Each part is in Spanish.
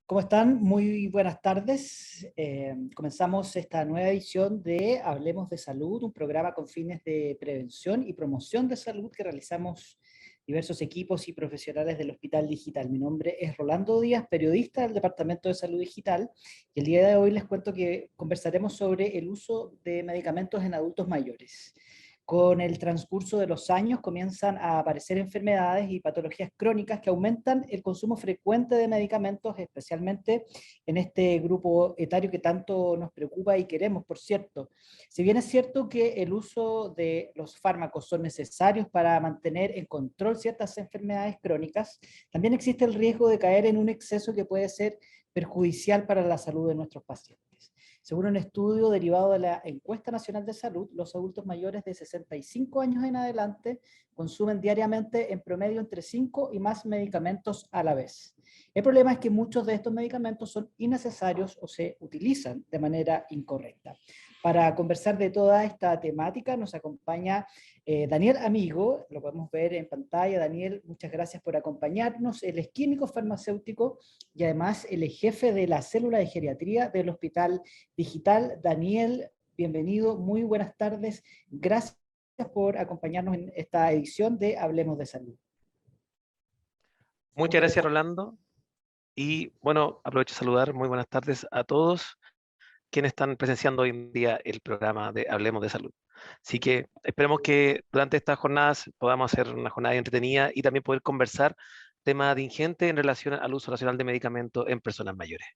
¿Cómo están? Muy buenas tardes. Comenzamos esta nueva edición de Hablemos de Salud, un programa con fines de prevención y promoción de salud que realizamos diversos equipos y profesionales del Hospital Digital. Mi nombre es Rolando Díaz, periodista del Departamento de Salud Digital, y el día de hoy les cuento que conversaremos sobre el uso de medicamentos en adultos mayores. Con el transcurso de los años comienzan a aparecer enfermedades y patologías crónicas que aumentan el consumo frecuente de medicamentos, especialmente en este grupo etario que tanto nos preocupa y queremos, por cierto. Si bien es cierto que el uso de los fármacos son necesarios para mantener en control ciertas enfermedades crónicas, también existe el riesgo de caer en un exceso que puede ser perjudicial para la salud de nuestros pacientes. Según un estudio derivado de la Encuesta Nacional de Salud, los adultos mayores de 65 años en adelante consumen diariamente en promedio entre 5 y más medicamentos a la vez. El problema es que muchos de estos medicamentos son innecesarios o se utilizan de manera incorrecta. Para conversar de toda esta temática nos acompaña Daniel Amigo, lo podemos ver en pantalla. Daniel, muchas gracias por acompañarnos. Él es químico farmacéutico y además él es jefe de la célula de geriatría del Hospital Digital. Daniel, bienvenido, muy buenas tardes. Gracias por acompañarnos en esta edición de Hablemos de Salud. Muchas gracias, Rolando. Y bueno, aprovecho de saludar. Muy buenas tardes a todos quienes están presenciando hoy en día el programa de Hablemos de Salud. Así que esperemos que durante estas jornadas podamos hacer una jornada entretenida y también poder conversar temas ingentes en relación al uso racional de medicamentos en personas mayores.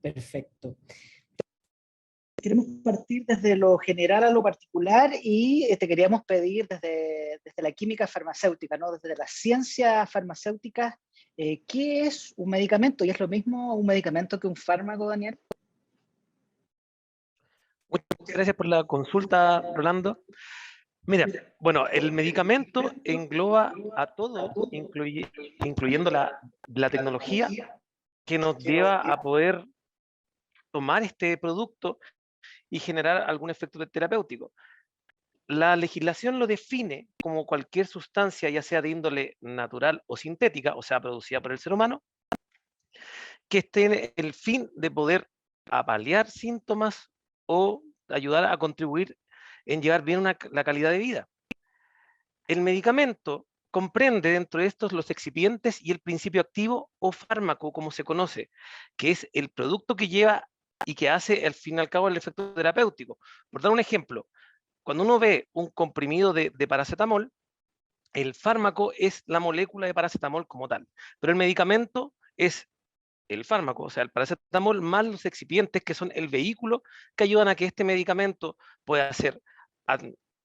Perfecto. Queremos partir desde lo general a lo particular y te queríamos pedir desde la química farmacéutica, ¿no? Desde la ciencia farmacéutica, ¿qué es un medicamento? ¿Y es lo mismo un medicamento que un fármaco, Daniel? Muchas gracias por la consulta, Rolando. Mira, bueno, el medicamento engloba a todo, incluyendo la tecnología que nos lleva a poder tomar este producto y generar algún efecto terapéutico. La legislación lo define como cualquier sustancia, ya sea de índole natural o sintética, o sea, producida por el ser humano, que tiene el fin de poder paliar síntomas o ayudar a contribuir en llevar bien la calidad de vida. El medicamento comprende dentro de estos los excipientes y el principio activo o fármaco, como se conoce, que es el producto que lleva y que hace al fin y al cabo el efecto terapéutico. Por dar un ejemplo, cuando uno ve un comprimido de paracetamol, el fármaco es la molécula de paracetamol como tal, pero el medicamento es el fármaco, o sea, el paracetamol más los excipientes que son el vehículo que ayudan a que este medicamento pueda ser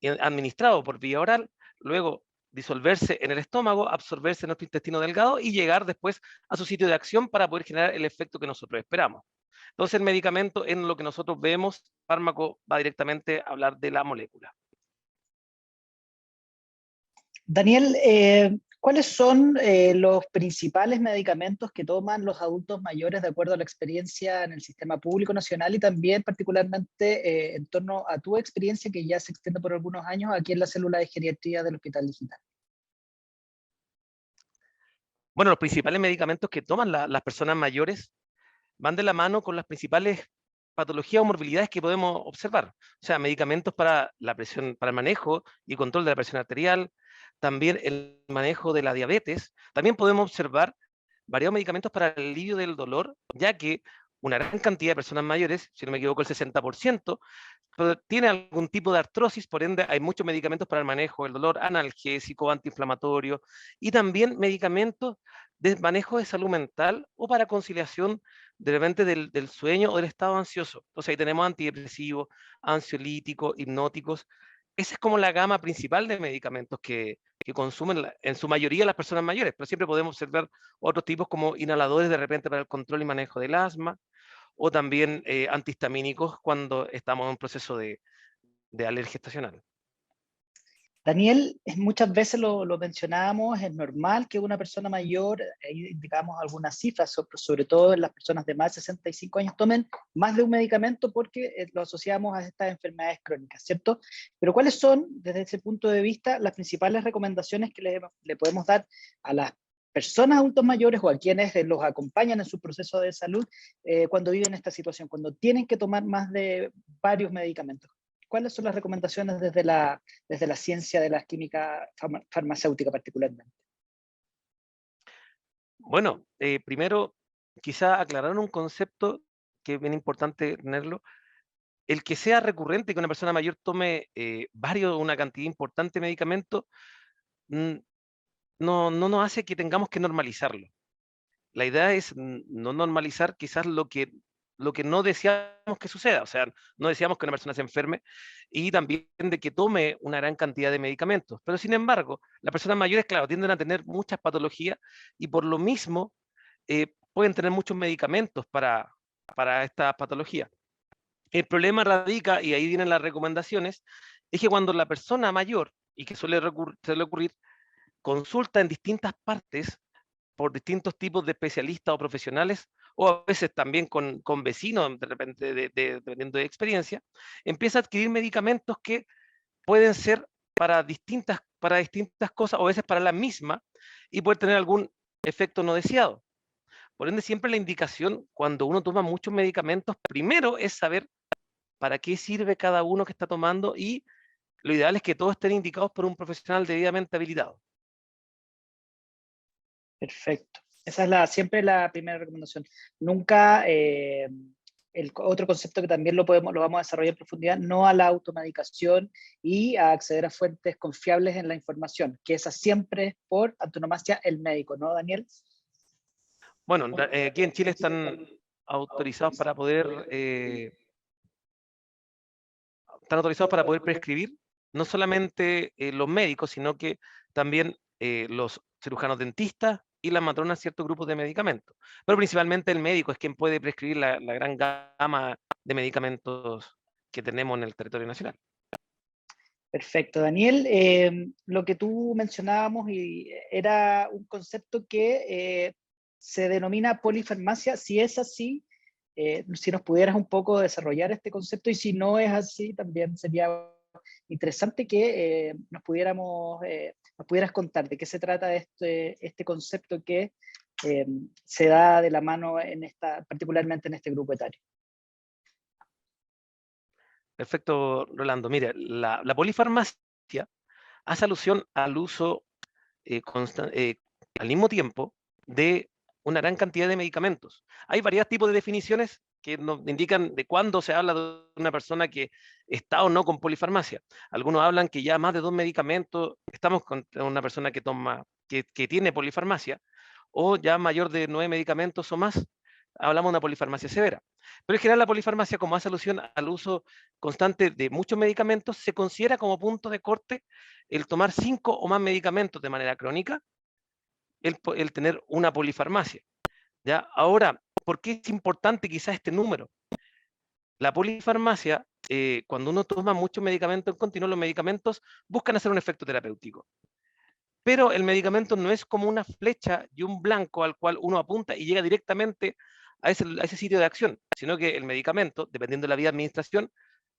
administrado por vía oral, luego disolverse en el estómago, absorberse en nuestro intestino delgado y llegar después a su sitio de acción para poder generar el efecto que nosotros esperamos. Entonces el medicamento en lo que nosotros vemos, fármaco va directamente a hablar de la molécula. Daniel, ¿cuáles son los principales medicamentos que toman los adultos mayores de acuerdo a la experiencia en el sistema público nacional y también particularmente en torno a tu experiencia que ya se extiende por algunos años aquí en la célula de geriatría del Hospital Digital? Bueno, los principales medicamentos que toman las personas mayores van de la mano con las principales patologías o morbilidades que podemos observar. O sea, medicamentos para la presión, para el manejo y control de la presión arterial, también el manejo de la diabetes. También podemos observar varios medicamentos para el alivio del dolor, ya que una gran cantidad de personas mayores, si no me equivoco el 60%, tiene algún tipo de artrosis, por ende hay muchos medicamentos para el manejo del dolor, analgésico, antiinflamatorio, y también medicamentos de manejo de salud mental o para conciliación de repente del sueño o del estado ansioso. Entonces ahí tenemos antidepresivos, ansiolíticos, hipnóticos. Esa es como la gama principal de medicamentos que consumen en su mayoría las personas mayores, pero siempre podemos observar otros tipos como inhaladores de repente para el control y manejo del asma, o también antihistamínicos cuando estamos en un proceso de alergia estacional. Daniel, muchas veces lo mencionábamos, es normal que una persona mayor, ahí indicamos algunas cifras, sobre todo en las personas de más de 65 años, tomen más de un medicamento porque lo asociamos a estas enfermedades crónicas, ¿cierto? Pero ¿cuáles son, desde ese punto de vista, las principales recomendaciones que le podemos dar a las personas adultos mayores o a quienes los acompañan en su proceso de salud cuando viven esta situación, cuando tienen que tomar más de varios medicamentos? ¿Cuáles son las recomendaciones desde la ciencia de la química farmacéutica particularmente? Bueno, primero, quizá aclarar un concepto que es bien importante tenerlo. El que sea recurrente que una persona mayor tome una cantidad importante de medicamentos, mm, no nos hace que tengamos que normalizarlo. La idea es no normalizar quizás lo que no deseamos que suceda. O sea, no deseamos que una persona se enferme y también de que tome una gran cantidad de medicamentos. Pero sin embargo, las personas mayores, claro, tienden a tener muchas patologías y por lo mismo pueden tener muchos medicamentos para esta patología. El problema radica, y ahí vienen las recomendaciones, es que cuando la persona mayor, y que suele ocurrir, consulta en distintas partes por distintos tipos de especialistas o profesionales, o a veces también con vecinos, de repente, dependiendo de experiencia, empieza a adquirir medicamentos que pueden ser para distintas cosas, o a veces para la misma, y puede tener algún efecto no deseado. Por ende, siempre la indicación cuando uno toma muchos medicamentos, primero es saber para qué sirve cada uno que está tomando y lo ideal es que todos estén indicados por un profesional debidamente habilitado. Perfecto. Esa es siempre la primera recomendación. Nunca, otro concepto que también lo vamos a desarrollar en profundidad, no a la automedicación y a acceder a fuentes confiables en la información, que esa siempre es por antonomasia el médico, ¿no, Daniel? Bueno, aquí en Chile están autorizados para poder prescribir no solamente los médicos, sino que también los cirujanos dentistas y las matronas ciertos grupos de medicamentos. Pero principalmente el médico es quien puede prescribir la gran gama de medicamentos que tenemos en el territorio nacional. Perfecto, Daniel. Lo que tú mencionábamos era un concepto que se denomina polifarmacia. Si es así, si nos pudieras un poco desarrollar este concepto, y si no es así, también sería interesante que nos pudieras contar de qué se trata este concepto que se da de la mano particularmente en este grupo etario. Perfecto, Rolando. Mire, la polifarmacia hace alusión al uso al mismo tiempo de una gran cantidad de medicamentos. Hay varios tipos de definiciones que nos indican de cuándo se habla de una persona que está o no con polifarmacia. Algunos hablan que ya más de 2 medicamentos, estamos con una persona que tiene polifarmacia, o ya mayor de 9 medicamentos o más, hablamos de una polifarmacia severa. Pero en general la polifarmacia, como hace alusión al uso constante de muchos medicamentos, se considera como punto de corte el tomar 5 o más medicamentos de manera crónica, el tener una polifarmacia. ¿Ya? Ahora, ¿por qué es importante quizás este número? La polifarmacia, cuando uno toma muchos medicamentos en continuo, los medicamentos buscan hacer un efecto terapéutico. Pero el medicamento no es como una flecha y un blanco al cual uno apunta y llega directamente a ese sitio de acción, sino que el medicamento, dependiendo de la vía de administración,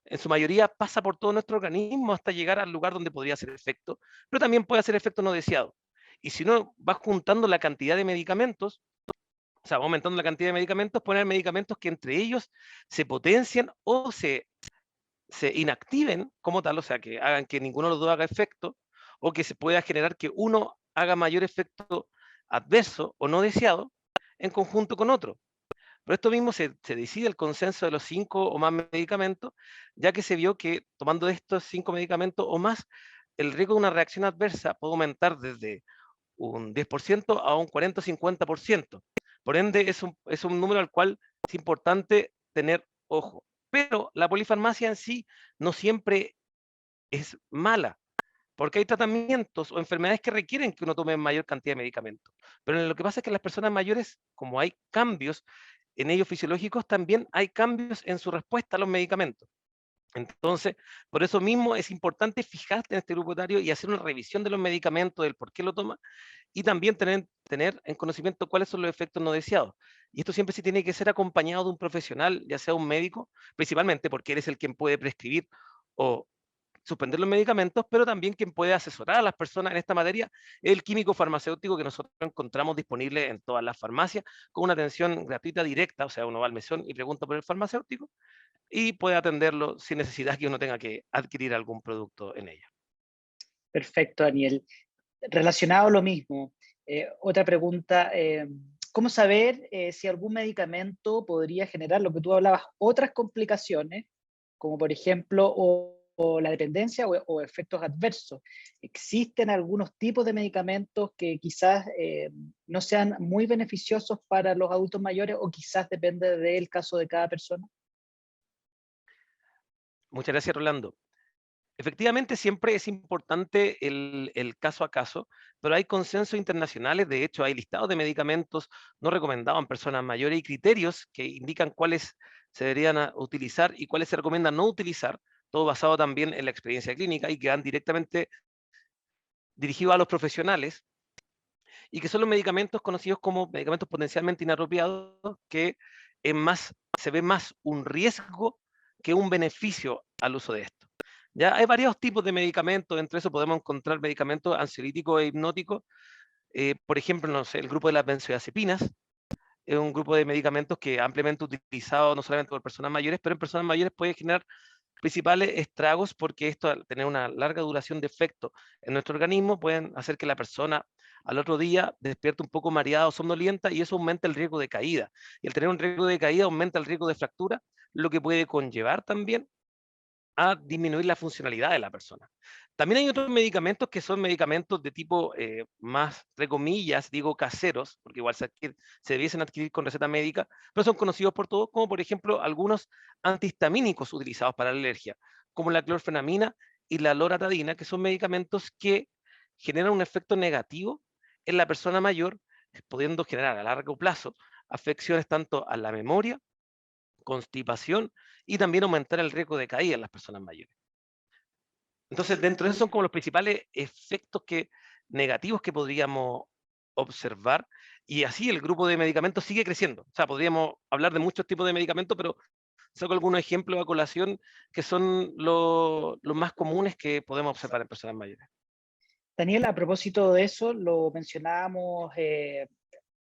en su mayoría pasa por todo nuestro organismo hasta llegar al lugar donde podría hacer efecto, pero también puede hacer efecto no deseado. Y si uno va juntando la cantidad de medicamentos, o sea, va aumentando la cantidad de medicamentos, poner medicamentos que entre ellos se potencian o se inactiven como tal, o sea, que hagan que ninguno de los dos haga efecto, o que se pueda generar que uno haga mayor efecto adverso o no deseado en conjunto con otro. Por esto mismo se decide el consenso de los 5 o más medicamentos, ya que se vio que tomando estos 5 medicamentos o más, el riesgo de una reacción adversa puede aumentar desde un 10% a un 40 o 50%. Por ende, es un número al cual es importante tener ojo. Pero la polifarmacia en sí no siempre es mala, porque hay tratamientos o enfermedades que requieren que uno tome mayor cantidad de medicamentos. Pero lo que pasa es que en las personas mayores, como hay cambios en ellos fisiológicos, también hay cambios en su respuesta a los medicamentos. Entonces, por eso mismo es importante fijarte en este grupo etario y hacer una revisión de los medicamentos, del por qué lo toma, y también tener en conocimiento cuáles son los efectos no deseados. Y esto siempre sí tiene que ser acompañado de un profesional, ya sea un médico, principalmente porque eres el quien puede prescribir o suspender los medicamentos, pero también quien puede asesorar a las personas en esta materia es el químico farmacéutico que nosotros encontramos disponible en todas las farmacias, con una atención gratuita directa, o sea, uno va al mesón y pregunta por el farmacéutico y puede atenderlo sin necesidad que uno tenga que adquirir algún producto en ella. Perfecto, Daniel. Relacionado a lo mismo, otra pregunta, ¿cómo saber si algún medicamento podría generar lo que tú hablabas, otras complicaciones, como por ejemplo, o la dependencia o efectos adversos? ¿Existen algunos tipos de medicamentos que quizás no sean muy beneficiosos para los adultos mayores o quizás depende del caso de cada persona? Muchas gracias, Rolando. Efectivamente, siempre es importante el caso a caso, pero hay consensos internacionales, de hecho hay listados de medicamentos no recomendados en personas mayores y criterios que indican cuáles se deberían utilizar y cuáles se recomienda no utilizar, todo basado también en la experiencia clínica y que van directamente dirigidos a los profesionales y que son los medicamentos conocidos como medicamentos potencialmente inapropiados, que se ve más un riesgo que un beneficio al uso de esto. Ya hay varios tipos de medicamentos, entre eso podemos encontrar medicamentos ansiolíticos e hipnóticos. Por ejemplo, no sé, el grupo de las benzodiazepinas es un grupo de medicamentos que es ampliamente utilizado no solamente por personas mayores, pero en personas mayores puede generar principales estragos porque esto, al tener una larga duración de efecto en nuestro organismo, pueden hacer que la persona al otro día despierte un poco mareada o somnolienta y eso aumenta el riesgo de caída. Y al tener un riesgo de caída aumenta el riesgo de fractura, lo que puede conllevar también a disminuir la funcionalidad de la persona. También hay otros medicamentos que son medicamentos de tipo más, entre comillas, digo caseros, porque igual se debiesen adquirir con receta médica, pero son conocidos por todos, como por ejemplo algunos antihistamínicos utilizados para la alergia, como la clorfenamina y la loratadina, que son medicamentos que generan un efecto negativo en la persona mayor, pudiendo generar a largo plazo afecciones tanto a la memoria, constipación y también aumentar el riesgo de caída en las personas mayores. Entonces, dentro de esos son como los principales efectos negativos que podríamos observar y así el grupo de medicamentos sigue creciendo. O sea, podríamos hablar de muchos tipos de medicamentos, pero saco algunos ejemplos a colación que son los más comunes que podemos observar en personas mayores. Daniel, a propósito de eso, lo mencionábamos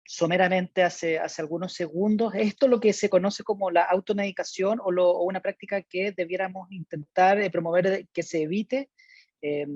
someramente hace algunos segundos. ¿Esto es lo que se conoce como la automedicación o una práctica que debiéramos intentar promover que se evite? Eh,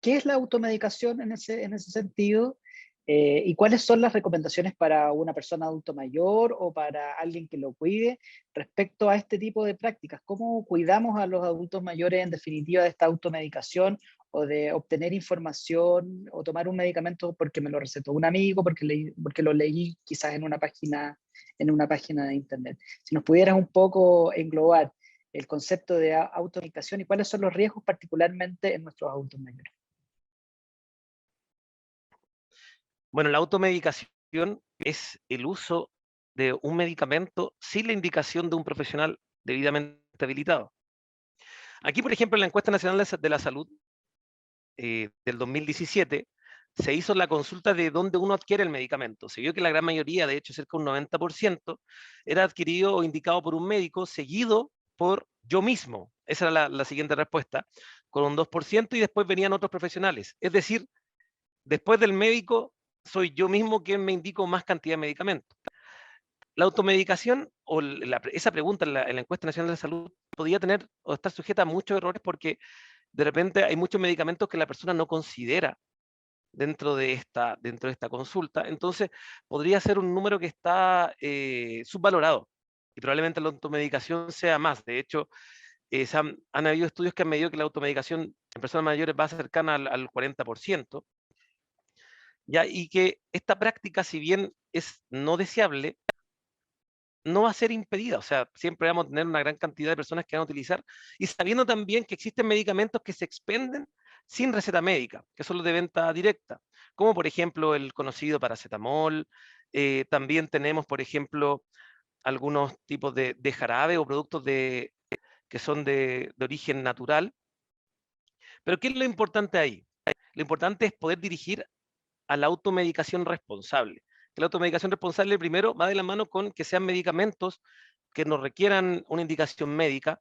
¿Qué es la automedicación en ese sentido? ¿Y cuáles son las recomendaciones para una persona adulto mayor o para alguien que lo cuide respecto a este tipo de prácticas? ¿Cómo cuidamos a los adultos mayores en definitiva de esta automedicación o de obtener información o tomar un medicamento porque me lo recetó un amigo, porque lo leí quizás en una página de internet? Si nos pudieras un poco englobar el concepto de automedicación y cuáles son los riesgos particularmente en nuestros adultos mayores. Bueno, la automedicación es el uso de un medicamento sin la indicación de un profesional debidamente habilitado. Aquí, por ejemplo, en la encuesta nacional de la salud del 2017, se hizo la consulta de dónde uno adquiere el medicamento. Se vio que la gran mayoría, de hecho cerca de un 90%, era adquirido o indicado por un médico, seguido por yo mismo. Esa era la siguiente respuesta, con un 2%, y después venían otros profesionales. Es decir, después del médico, soy yo mismo quien me indico más cantidad de medicamentos. La automedicación o esa pregunta en la encuesta nacional de salud podía tener o estar sujeta a muchos errores porque de repente hay muchos medicamentos que la persona no considera dentro de esta consulta. Entonces, podría ser un número que está subvalorado y probablemente la automedicación sea más. De hecho, han habido estudios que han medido que la automedicación en personas mayores va cercana al 40%, ¿ya? Y que esta práctica, si bien es no deseable, no va a ser impedida. O sea, siempre vamos a tener una gran cantidad de personas que van a utilizar y sabiendo también que existen medicamentos que se expenden sin receta médica, que son los de venta directa, como por ejemplo el conocido paracetamol. También tenemos, por ejemplo, algunos tipos de jarabe o productos que son de origen natural. Pero ¿qué es lo importante ahí? Lo importante es poder dirigir a la automedicación responsable. Que la automedicación responsable primero va de la mano con que sean medicamentos que no requieran una indicación médica,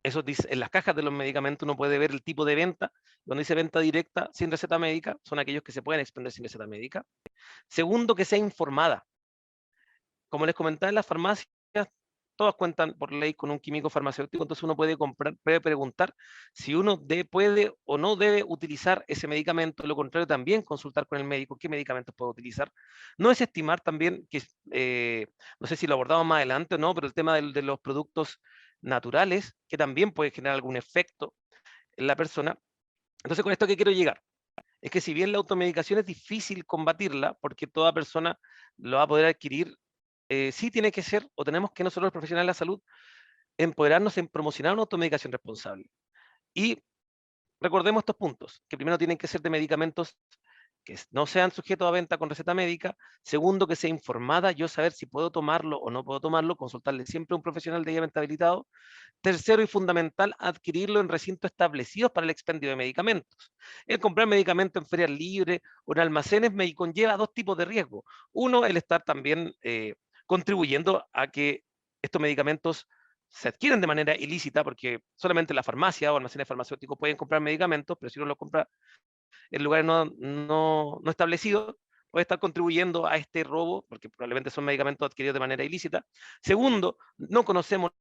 Eso dice, en las cajas de los medicamentos uno puede ver el tipo de venta. Donde dice venta directa sin receta médica, son aquellos que se pueden expender sin receta médica. Segundo, que sea informada. Como les comentaba, en las farmacias todas cuentan por ley con un químico farmacéutico, entonces uno puede comprar, puede preguntar si uno puede o no debe utilizar ese medicamento. Lo contrario, también consultar con el médico qué medicamentos puede utilizar. No es estimar también que, no sé si lo abordamos más adelante o no, pero el tema de los productos naturales, que también puede generar algún efecto en la persona. Entonces, ¿con esto qué quiero llegar? Es que si bien la automedicación es difícil combatirla, porque toda persona lo va a poder adquirir, sí tiene que ser, o tenemos que nosotros los profesionales de la salud, empoderarnos en promocionar una automedicación responsable. Y recordemos estos puntos, que primero tienen que ser de medicamentos que no sean sujetos a venta con receta médica. Segundo, que sea informada, yo saber si puedo tomarlo o no puedo tomarlo, consultarle siempre a un profesional debidamente habilitado. Tercero y fundamental, adquirirlo en recintos establecidos para el expendio de medicamentos. El comprar medicamentos en ferias libres o en almacenes me conlleva dos tipos de riesgo. Uno, el estar también contribuyendo a que estos medicamentos se adquieren de manera ilícita, porque solamente la farmacia o almacenes farmacéuticos pueden comprar medicamentos, pero si uno los compra en lugares no establecidos, puede estar contribuyendo a este robo, porque probablemente son medicamentos adquiridos de manera ilícita. Segundo, no conocemos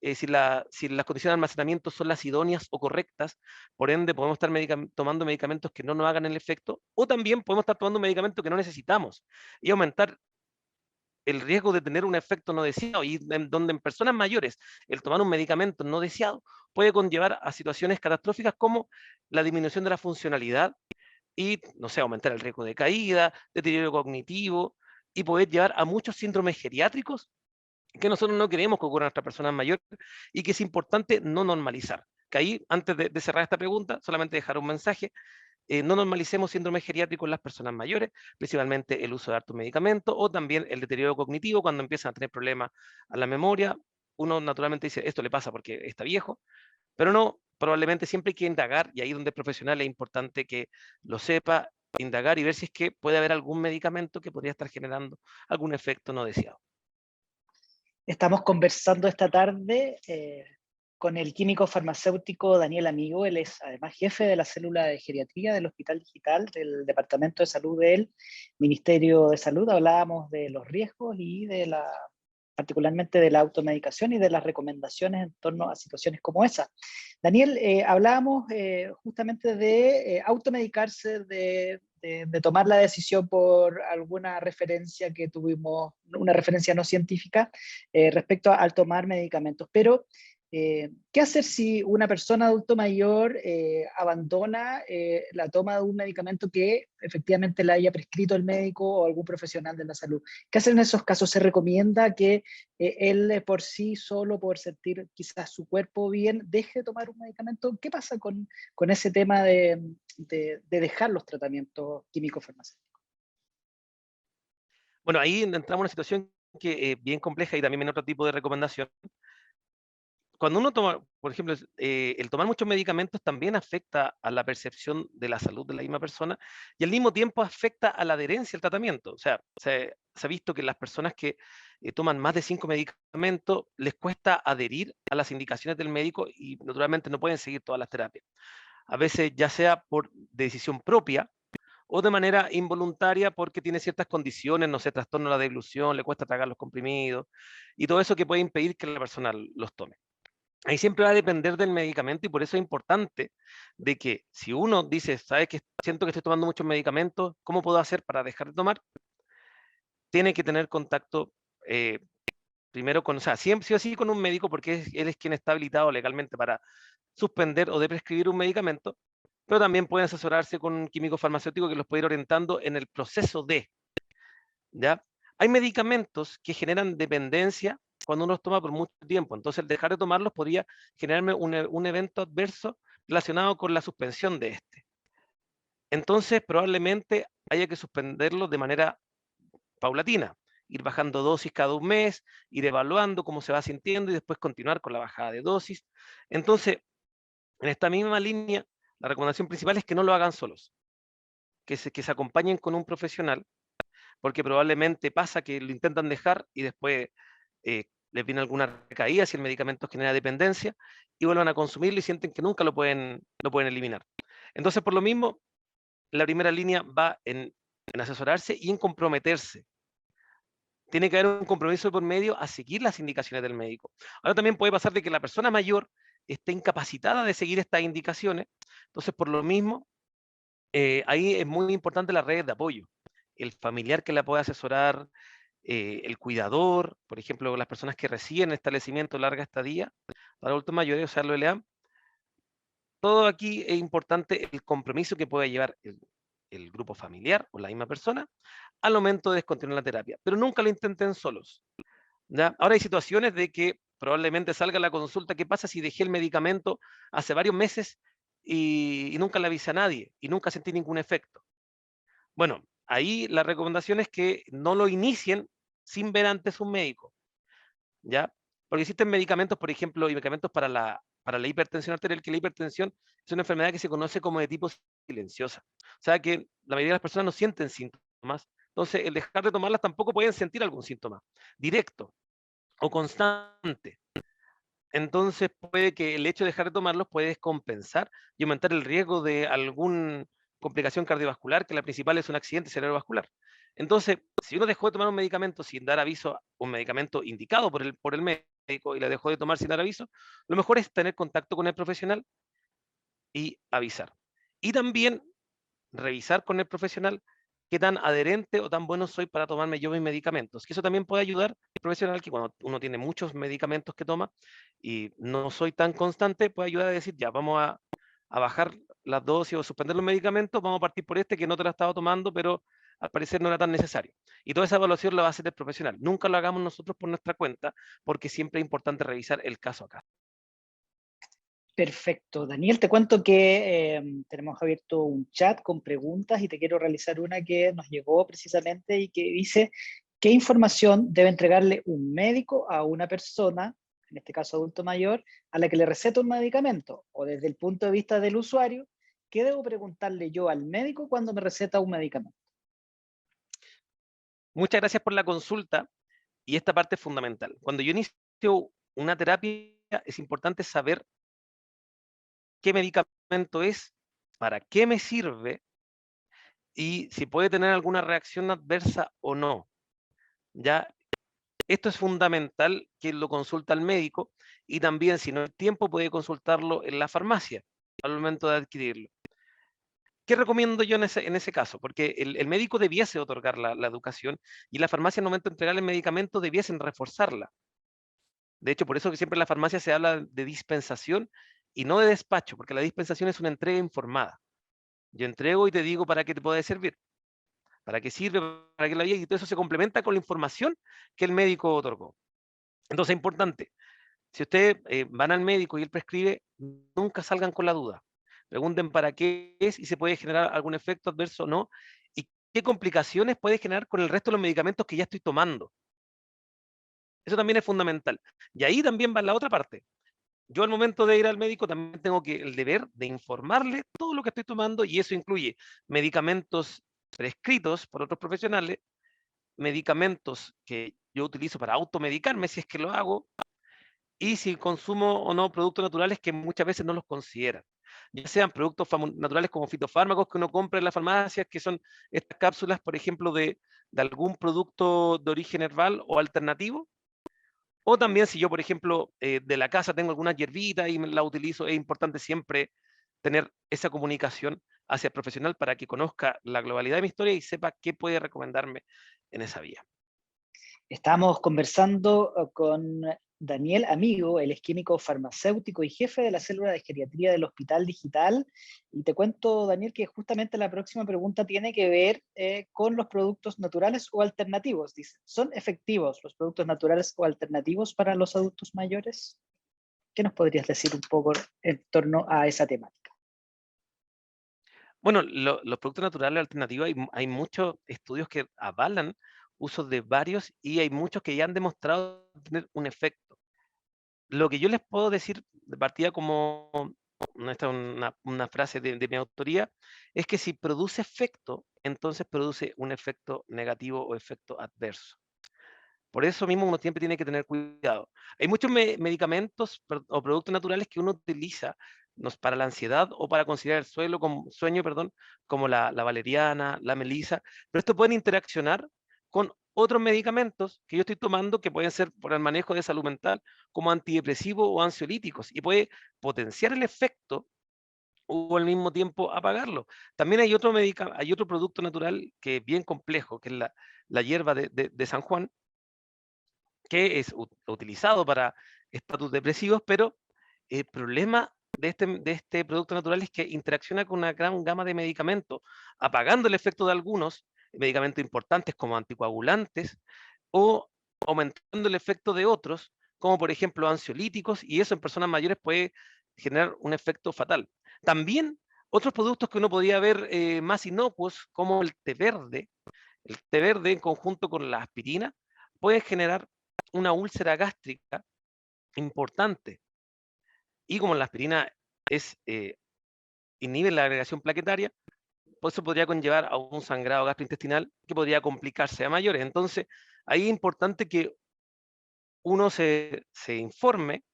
si las condiciones de almacenamiento son las idóneas o correctas, por ende podemos estar tomando medicamentos que no nos hagan el efecto, o también podemos estar tomando medicamentos que no necesitamos y aumentar el riesgo de tener un efecto no deseado, y donde en personas mayores el tomar un medicamento no deseado puede conllevar a situaciones catastróficas como la disminución de la funcionalidad y, no sé, aumentar el riesgo de caída, deterioro cognitivo, y poder llevar a muchos síndromes geriátricos que nosotros no queremos que ocurran a nuestras personas mayores y que es importante no normalizar. Que ahí, antes de cerrar esta pregunta, solamente dejar un mensaje. No normalicemos síndrome geriátrico en las personas mayores, principalmente el uso de hartos medicamentos o también el deterioro cognitivo cuando empiezan a tener problemas a la memoria. Uno naturalmente dice, esto le pasa porque está viejo, pero no, probablemente siempre hay que indagar, y ahí donde es profesional es importante que lo sepa, indagar y ver si es que puede haber algún medicamento que podría estar generando algún efecto no deseado. Estamos conversando esta tarde con el químico farmacéutico Daniel Amigo. Él es además jefe de la célula de geriatría del Hospital Digital del Departamento de Salud del Ministerio de Salud. Hablábamos de los riesgos y particularmente de la automedicación y de las recomendaciones en torno a situaciones como esa. Daniel, hablábamos justamente de automedicarse, de tomar la decisión por alguna referencia que tuvimos, una referencia no científica, respecto al tomar medicamentos. Pero, ¿qué hacer si una persona adulto mayor abandona la toma de un medicamento que efectivamente le haya prescrito el médico o algún profesional de la salud? ¿Qué hacer en esos casos? ¿Se recomienda que él por sí solo, por sentir quizás su cuerpo bien, deje de tomar un medicamento? ¿Qué pasa con ese tema de dejar los tratamientos químicos farmacéuticos? Bueno, ahí entramos en una situación que es bien compleja y también en otro tipo de recomendación. Cuando uno toma, por ejemplo, el tomar muchos medicamentos también afecta a la percepción de la salud de la misma persona y al mismo tiempo afecta a la adherencia al tratamiento. O sea, se ha visto que las personas que toman más de 5 medicamentos les cuesta adherir a las indicaciones del médico y naturalmente no pueden seguir todas las terapias. A veces ya sea por decisión propia o de manera involuntaria porque tiene ciertas condiciones, no sé, trastorno de la deglución, le cuesta tragar los comprimidos y todo eso que puede impedir que la persona los tome. Ahí siempre va a depender del medicamento y por eso es importante de que si uno dice, ¿sabes que siento que estoy tomando muchos medicamentos? ¿Cómo puedo hacer para dejar de tomar? Tiene que tener contacto eh, primero con, o sea, siempre sí o sí con un médico porque él es quien está habilitado legalmente para suspender o de prescribir un medicamento, pero también pueden asesorarse con un químico farmacéutico que los puede ir orientando en el proceso de, ¿ya? Hay medicamentos que generan dependencia cuando uno los toma por mucho tiempo, entonces el dejar de tomarlos podría generarme un evento adverso relacionado con la suspensión de este. Entonces probablemente haya que suspenderlo de manera paulatina, ir bajando dosis cada un mes, ir evaluando cómo se va sintiendo y después continuar con la bajada de dosis. Entonces, en esta misma línea, la recomendación principal es que no lo hagan solos, que se acompañen con un profesional porque probablemente pasa que lo intentan dejar y después les viene alguna recaída si el medicamento genera dependencia, y vuelvan a consumirlo y sienten que nunca lo pueden eliminar. Entonces, por lo mismo, la primera línea va en asesorarse y en comprometerse. Tiene que haber un compromiso por medio a seguir las indicaciones del médico. Ahora también puede pasar de que la persona mayor esté incapacitada de seguir estas indicaciones. Entonces, por lo mismo, ahí es muy importante las redes de apoyo. El familiar que la pueda asesorar, el cuidador, por ejemplo, las personas que residen en establecimientos de larga estadía para adultos mayores, o sea, lo LEAM. Todo aquí es importante el compromiso que pueda llevar el grupo familiar o la misma persona al momento de descontinuar la terapia, pero nunca lo intenten solos. ¿Ya? Ahora hay situaciones de que probablemente salga la consulta, ¿qué pasa si dejé el medicamento hace varios meses y nunca le avisé a nadie y nunca sentí ningún efecto? Bueno, ahí la recomendación es que no lo inicien sin ver antes un médico, ¿ya? Porque existen medicamentos, por ejemplo, y medicamentos para la hipertensión arterial, que la hipertensión es una enfermedad que se conoce como de tipo silenciosa. O sea que la mayoría de las personas no sienten síntomas. Entonces, el dejar de tomarlas tampoco pueden sentir algún síntoma directo o constante. Entonces, puede que el hecho de dejar de tomarlos puede descompensar y aumentar el riesgo de alguna complicación cardiovascular, que la principal es un accidente cerebrovascular. Entonces, si uno dejó de tomar un medicamento sin dar aviso, un medicamento indicado por el médico y la dejó de tomar sin dar aviso, lo mejor es tener contacto con el profesional y avisar. Y también revisar con el profesional qué tan adherente o tan bueno soy para tomarme yo mis medicamentos. Que eso también puede ayudar al profesional, que cuando uno tiene muchos medicamentos que toma y no soy tan constante, puede ayudar a decir, ya, vamos a bajar las dosis o suspender los medicamentos, vamos a partir por este que no te lo estaba tomando, pero al parecer no era tan necesario. Y toda esa evaluación la va a hacer el profesional. Nunca lo hagamos nosotros por nuestra cuenta, porque siempre es importante revisar el caso acá. Perfecto. Daniel, te cuento que tenemos abierto un chat con preguntas y te quiero realizar una que nos llegó precisamente y que dice, ¿qué información debe entregarle un médico a una persona, en este caso adulto mayor, a la que le receta un medicamento? O desde el punto de vista del usuario, ¿qué debo preguntarle yo al médico cuando me receta un medicamento? Muchas gracias por la consulta. Y esta parte es fundamental. Cuando yo inicio una terapia, es importante saber qué medicamento es, para qué me sirve y si puede tener alguna reacción adversa o no. Ya, esto es fundamental que lo consulta al médico y también, si no hay tiempo, puede consultarlo en la farmacia al momento de adquirirlo. ¿Qué recomiendo yo en ese caso? Porque el médico debiese otorgar la educación y la farmacia, al momento de entregar el medicamento, debiesen reforzarla. De hecho, por eso que siempre en la farmacia se habla de dispensación y no de despacho, porque la dispensación es una entrega informada. Yo entrego y te digo para qué te puede servir, para qué sirve, para qué la vida, y todo eso se complementa con la información que el médico otorgó. Entonces, es importante, si ustedes van al médico y él prescribe, nunca salgan con la duda. Pregunten para qué es y se puede generar algún efecto adverso o no, y qué complicaciones puede generar con el resto de los medicamentos que ya estoy tomando. Eso también es fundamental. Y ahí también va la otra parte. Yo al momento de ir al médico también tengo el deber de informarle todo lo que estoy tomando y eso incluye medicamentos prescritos por otros profesionales, medicamentos que yo utilizo para automedicarme si es que lo hago y si consumo o no productos naturales que muchas veces no los consideran. Ya sean productos naturales como fitofármacos que uno compra en las farmacias, que son estas cápsulas, por ejemplo, de algún producto de origen herbal o alternativo, o también si yo, por ejemplo, de la casa tengo alguna hierbita y la utilizo, es importante siempre tener esa comunicación hacia el profesional para que conozca la globalidad de mi historia y sepa qué puede recomendarme en esa vía. Estamos conversando con Daniel Amigo, él es químico farmacéutico y jefe de la célula de geriatría del Hospital Digital. Y te cuento, Daniel, que justamente la próxima pregunta tiene que ver con los productos naturales o alternativos. Dice, ¿son efectivos los productos naturales o alternativos para los adultos mayores? ¿Qué nos podrías decir un poco en torno a esa temática? Bueno, los productos naturales alternativos, hay muchos estudios que avalan usos de varios y hay muchos que ya han demostrado tener un efecto. Lo que yo les puedo decir de partida como, no, esta es una frase de mi autoría, es que si produce efecto, entonces produce un efecto negativo o efecto adverso. Por eso mismo uno siempre tiene que tener cuidado. Hay muchos medicamentos o productos naturales que uno utiliza para la ansiedad o para conciliar el sueño, como la valeriana, la melisa, pero estos pueden interaccionar con otros medicamentos que yo estoy tomando que pueden ser por el manejo de salud mental, como antidepresivos o ansiolíticos, y puede potenciar el efecto o al mismo tiempo apagarlo. También hay otro producto natural que es bien complejo, que es la hierba de San Juan, que es utilizado para estatus depresivos, pero el problema de este producto natural es que interacciona con una gran gama de medicamentos, apagando el efecto de algunos medicamentos importantes como anticoagulantes o aumentando el efecto de otros, como por ejemplo ansiolíticos, y eso en personas mayores puede generar un efecto fatal. También otros productos que uno podría ver más inocuos, como el té verde en conjunto con la aspirina, puede generar una úlcera gástrica importante. Y como la aspirina es, inhibe la agregación plaquetaria, pues eso podría conllevar a un sangrado gastrointestinal que podría complicarse a mayores. Entonces, ahí es importante que uno se informe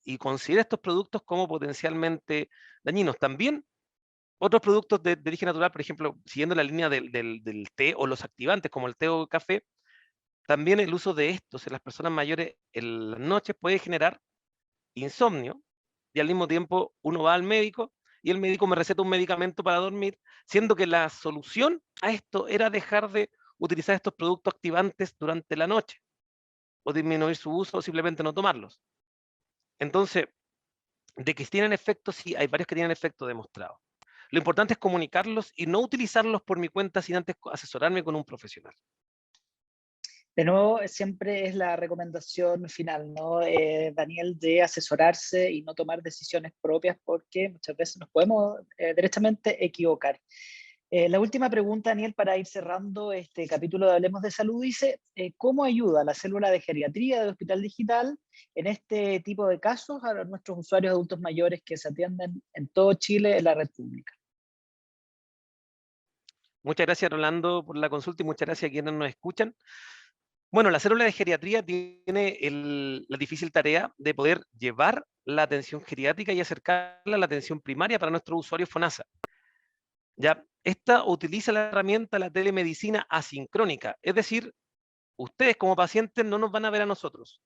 y considere estos productos como potencialmente dañinos. También otros productos de origen natural, por ejemplo, siguiendo la línea del té o los activantes como el té o el café, también el uso de estos en las personas mayores en las noches puede generar insomnio, y al mismo tiempo uno va al médico y el médico me receta un medicamento para dormir, siendo que la solución a esto era dejar de utilizar estos productos activantes durante la noche, o disminuir su uso o simplemente no tomarlos. Entonces, de que tienen efecto, sí, hay varios que tienen efecto demostrado. Lo importante es comunicarlos y no utilizarlos por mi cuenta sin antes asesorarme con un profesional. De nuevo, siempre es la recomendación final, ¿no, Daniel, de asesorarse y no tomar decisiones propias porque muchas veces nos podemos derechamente equivocar. La última pregunta, Daniel, para ir cerrando este capítulo de Hablemos de Salud, dice, ¿cómo ayuda la célula de geriatría del Hospital Digital en este tipo de casos a nuestros usuarios adultos mayores que se atienden en todo Chile en la red pública? Muchas gracias, Rolando, por la consulta y muchas gracias a quienes nos escuchan. Bueno, la célula de geriatría tiene la difícil tarea de poder llevar la atención geriátrica y acercarla a la atención primaria para nuestros usuarios FONASA. Ya, esta utiliza la herramienta la telemedicina asincrónica, es decir, ustedes como pacientes no nos van a ver a nosotros,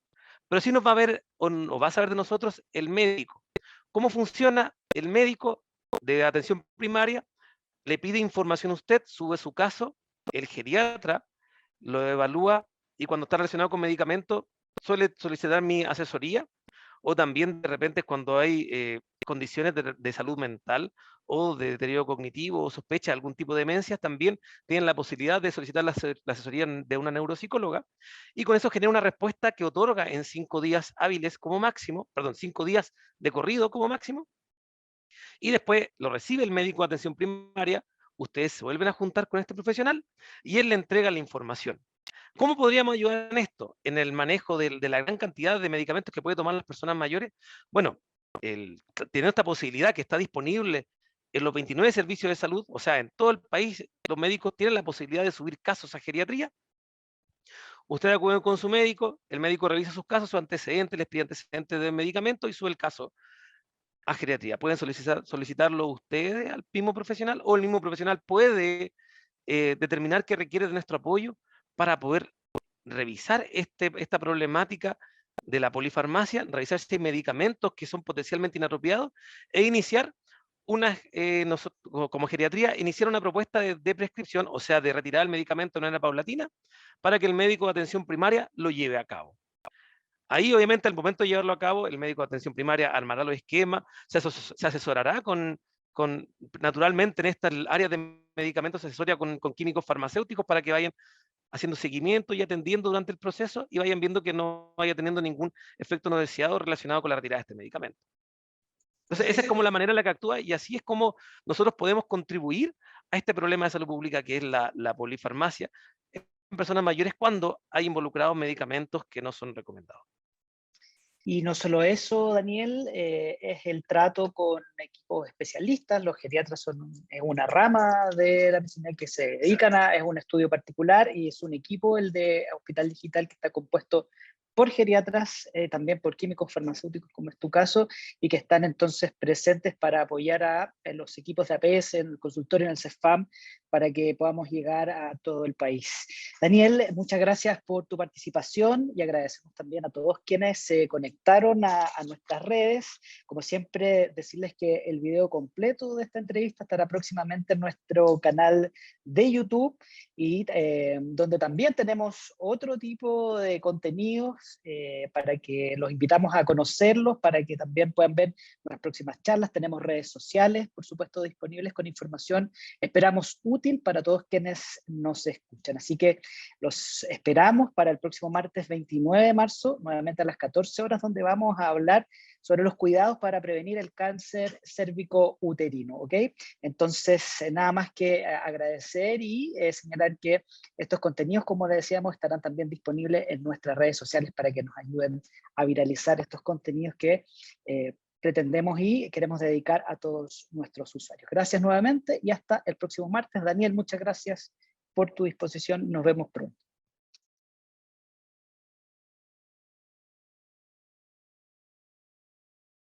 pero sí nos va a ver o va a saber de nosotros el médico. ¿Cómo funciona? El médico de atención primaria le pide información a usted, sube su caso, el geriatra lo evalúa y cuando está relacionado con medicamentos suele solicitar mi asesoría, o también de repente cuando hay condiciones de salud mental o de deterioro cognitivo o sospecha de algún tipo de demencia, también tienen la posibilidad de solicitar la asesoría de una neuropsicóloga, y con eso genera una respuesta que otorga en 5 días hábiles como máximo, perdón, 5 días de corrido como máximo, y después lo recibe el médico de atención primaria, ustedes se vuelven a juntar con este profesional y él le entrega la información. ¿Cómo podríamos ayudar en esto? En el manejo de la gran cantidad de medicamentos que puede tomar las personas mayores. Bueno, tener esta posibilidad que está disponible en los 29 servicios de salud, o sea, en todo el país, los médicos tienen la posibilidad de subir casos a geriatría. Usted acude con su médico, el médico revisa sus casos, sus antecedentes, les pide antecedentes de medicamento y sube el caso a geriatría. Pueden solicitarlo ustedes al mismo profesional, o el mismo profesional puede determinar que requiere de nuestro apoyo para poder revisar esta problemática de la polifarmacia, revisar si hay medicamentos que son potencialmente inapropiados e iniciar como geriatría, iniciar una propuesta de prescripción, o sea, de retirar el medicamento de manera paulatina, para que el médico de atención primaria lo lleve a cabo. Ahí, obviamente, al momento de llevarlo a cabo, el médico de atención primaria armará los esquemas, se asesorará naturalmente en esta área de medicamentos, se asesoria con químicos farmacéuticos para que vayan haciendo seguimiento y atendiendo durante el proceso y vayan viendo que no vaya teniendo ningún efecto no deseado relacionado con la retirada de este medicamento. Entonces, esa es como la manera en la que actúa, y así es como nosotros podemos contribuir a este problema de salud pública que es la polifarmacia en personas mayores cuando hay involucrados medicamentos que no son recomendados. Y no solo eso, Daniel, es el trato con equipo de especialistas. Los geriatras es una rama de la medicina que se dedican a, es un estudio particular y es un equipo, el de Hospital Digital, que está compuesto por geriatras, también por químicos farmacéuticos, como es tu caso, y que están entonces presentes para apoyar a los equipos de APS, en el consultorio, en el CEFAM, para que podamos llegar a todo el país. Daniel, muchas gracias por tu participación y agradecemos también a todos quienes se conectaron a nuestras redes. Como siempre, decirles que el video completo de esta entrevista estará próximamente en nuestro canal de YouTube, y donde también tenemos otro tipo de contenidos para que los invitamos a conocerlos, para que también puedan ver las próximas charlas. Tenemos redes sociales, por supuesto, disponibles con información, esperamos útil para todos quienes nos escuchan. Así que los esperamos para el próximo martes 29 de marzo, nuevamente a las 14 horas, donde vamos a hablar sobre los cuidados para prevenir el cáncer cérvico-uterino, ¿ok? Entonces, nada más que agradecer y señalar que estos contenidos, como les decíamos, estarán también disponibles en nuestras redes sociales para que nos ayuden a viralizar estos contenidos que pretendemos y queremos dedicar a todos nuestros usuarios. Gracias nuevamente y hasta el próximo martes. Daniel, muchas gracias por tu disposición. Nos vemos pronto.